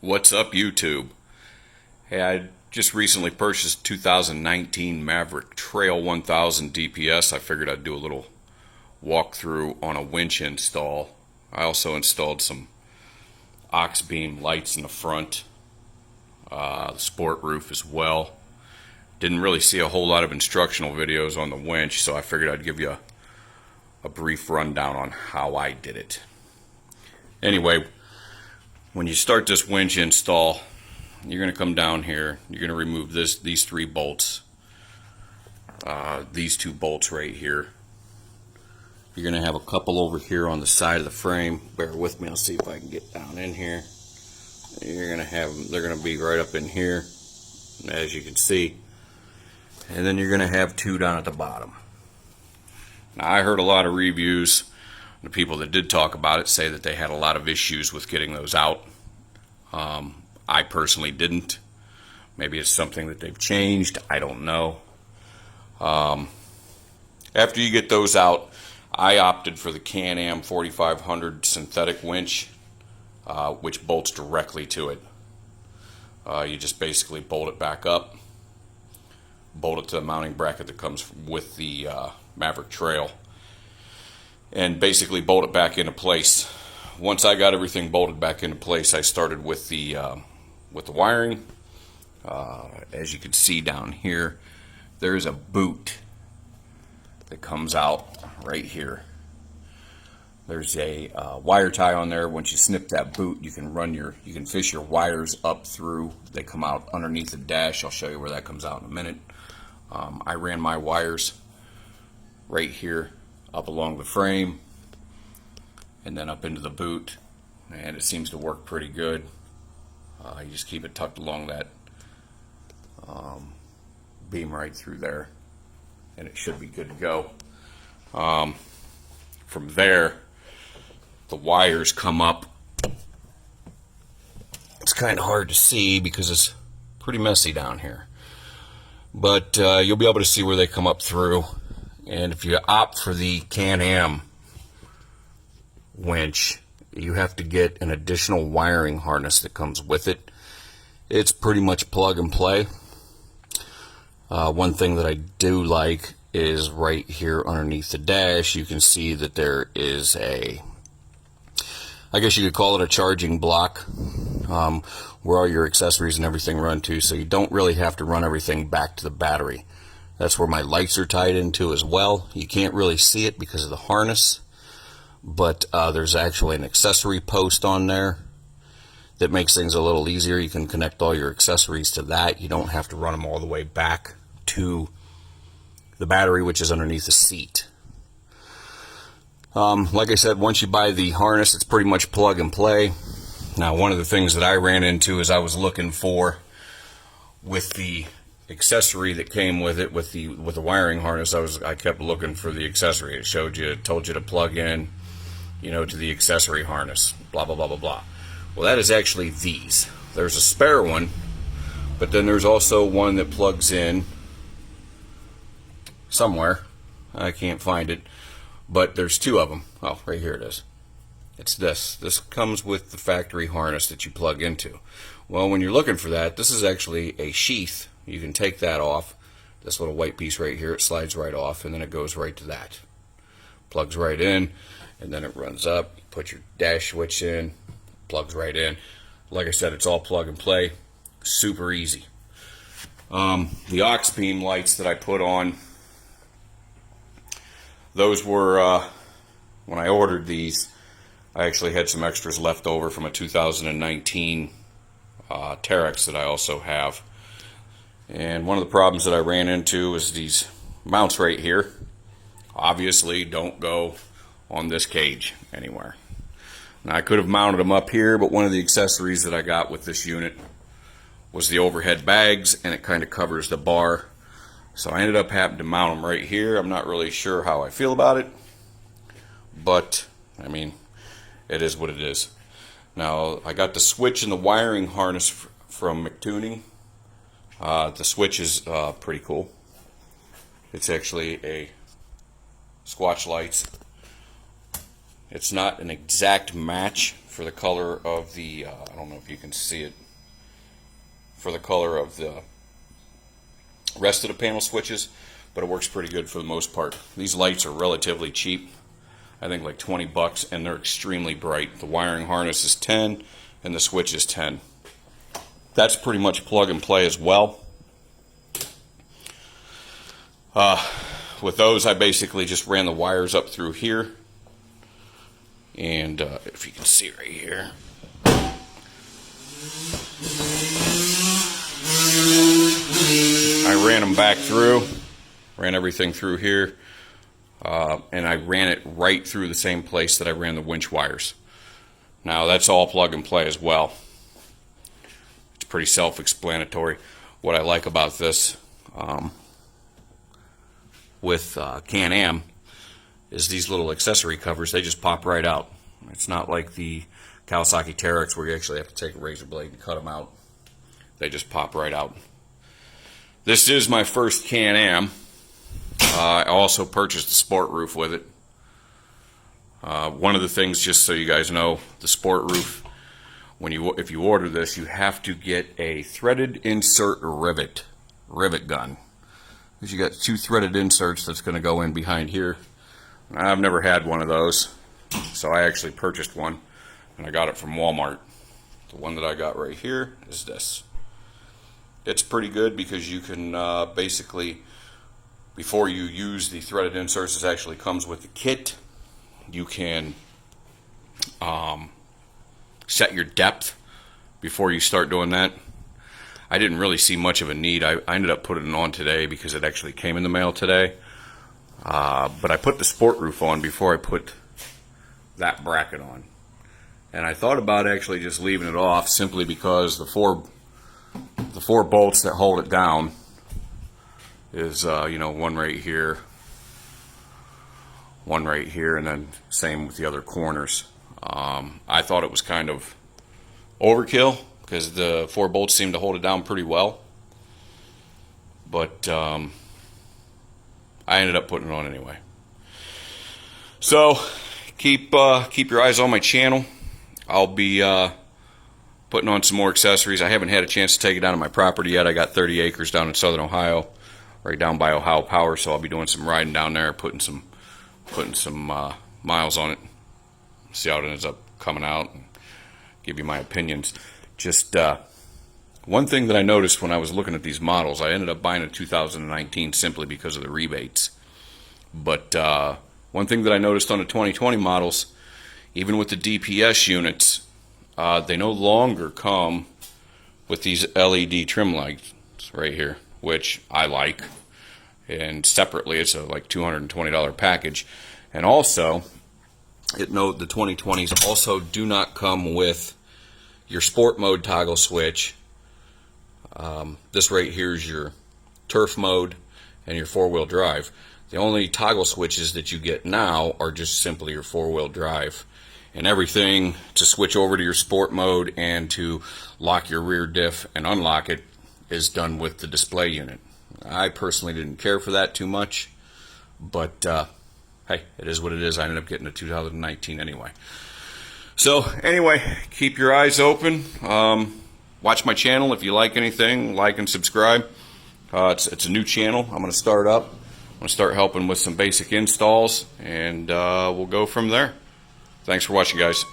What's up, YouTube? Hey, I just recently purchased 2019 Maverick Trail 1000 DPS. I figured I'd do a little walkthrough on a winch install. I also installed some ox beam lights in the front, the sport roof as well. Didn't really see a whole lot of instructional videos on the winch, so I figured I'd give you a brief rundown on how I did it. Anyway, when you start this winch install, you're going to come down here. You're going to remove these three bolts, these two bolts right here. You're going to have a couple over here on the side of the frame. Bear with me. I'll see if I can get down in here. You're going to have them. They're going to be right up in here, as you can see. And then you're going to have two down at the bottom. Now, I heard a lot of reviews. The people that did talk about it say that they had a lot of issues with getting those out. I personally didn't. Maybe it's something that they've changed. I don't know. After you get those out, I opted for the Can-Am 4500 synthetic winch, which bolts directly to it. You just basically bolt it back up, bolt it to the mounting bracket that comes with the Maverick Trail, and basically bolt it back into place. Once I got everything bolted back into place, I started with the wiring. As you can see down here, there is a boot that comes out right here. There's a wire tie on there. Once you snip that boot, you can fish your wires up through. They come out underneath the dash. I'll show you where that comes out in a minute. I ran my wires right here up along the frame and then up into the boot, and it seems to work pretty good. You just keep it tucked along that beam right through there, and it should be good to go. From there, the wires come up. It's kind of hard to see because it's pretty messy down here, but you'll be able to see where they come up through. And if you opt for the Can-Am winch, you have to get an additional wiring harness that comes with it. It's pretty much plug and play. One thing that I do like is right here underneath the dash, you can see that there is I guess you could call it a charging block, where all your accessories and everything run to, so you don't really have to run everything back to the battery. That's where my lights are tied into as well. You can't really see it because of the harness, but there's actually an accessory post on there that makes things a little easier. You can connect all your accessories to that. You don't have to run them all the way back to the battery, which is underneath the seat. Like I said, once you buy the harness, it's pretty much plug and play. Now, one of the things that I ran into is I was looking for, with the accessory that came with it, with the wiring harness, I kept looking for the accessory. It told you to plug in, to the accessory harness, blah blah blah blah blah. Well, that is actually these. There's a spare one, but then there's also one that plugs in somewhere. I can't find it, but there's two of them. Oh, right here it is. It's this. This comes with the factory harness that you plug into. Well, when you're looking for that, this is actually a sheath. You can take that off. This little white piece right here, it slides right off, and then it goes right to that. Plugs right in, and then it runs up. You put your dash switch in, plugs right in. Like I said, it's all plug and play. Super easy. The ox beam lights that I put on, those were, when I ordered these, I actually had some extras left over from a 2019 Terex that I also have. And one of the problems that I ran into is these mounts right here obviously don't go on this cage anywhere. Now, I could have mounted them up here, but one of the accessories that I got with this unit was the overhead bags, and it kind of covers the bar. So I ended up having to mount them right here. I'm not really sure how I feel about it, but I mean, it is what it is. Now, I got the switch and the wiring harness from McTuning. The switch is pretty cool. It's actually a Squatch Lights. It's not an exact match for the color of the, I don't know if you can see it, for the color of the rest of the panel switches, but it works pretty good for the most part. These lights are relatively cheap, I think like 20 bucks, and they're extremely bright. The wiring harness is 10 and the switch is 10. That's pretty much plug and play as well. With those, I basically just ran the wires up through here, and if you can see right here, I ran them back through, ran everything through here, and I ran it right through the same place that I ran the winch wires. Now that's all plug and play as well. It's pretty self-explanatory. What I like about this with Can-Am is these little accessory covers, they just pop right out. It's not like the Kawasaki Terex where you actually have to take a razor blade and cut them out. They just pop right out. This is my first Can-Am. I also purchased a sport roof with it. One of the things, just so you guys know, the sport roof, if you order this, you have to get a threaded insert rivet gun. Because you got 2 threaded inserts that's going to go in behind here. I've never had one of those, so I actually purchased one, and I got it from Walmart. The one that I got right here is this. It's pretty good because you can basically, before you use the threaded inserts, it actually comes with the kit. You can set your depth before you start doing that. I didn't really see much of a need. I ended up putting it on today because it actually came in the mail today. But I put the sport roof on before I put that bracket on. And I thought about actually just leaving it off simply because the four bolts that hold it down is, one right here, and then same with the other corners. I thought it was kind of overkill because the 4 bolts seem to hold it down pretty well. But I ended up putting it on anyway. So keep your eyes on my channel. I'll be putting on some more accessories. I haven't had a chance to take it down to my property yet. I got 30 acres down in southern Ohio, right down by Ohio Power, so I'll be doing some riding down there, putting some miles on it, see how it ends up coming out, and give you my opinions. Just one thing that I noticed when I was looking at these models, I ended up buying a 2019 simply because of the rebates. But one thing that I noticed on the 2020 models, even with the DPS units, they no longer come with these LED trim lights right here, which I like. And separately, it's a like $220 package. And also, the 2020s also do not come with your sport mode toggle switch. This right here is your turf mode and your 4-wheel drive. The only toggle switches that you get now are just simply your 4-wheel drive. And everything to switch over to your sport mode and to lock your rear diff and unlock it is done with the display unit. I personally didn't care for that too much, but hey, it is what it is. I ended up getting a 2019 anyway. So anyway, keep your eyes open. Watch my channel if you like anything. Like and subscribe. It's a new channel I'm going to start up. I'm going to start helping with some basic installs, and we'll go from there. Thanks for watching, guys.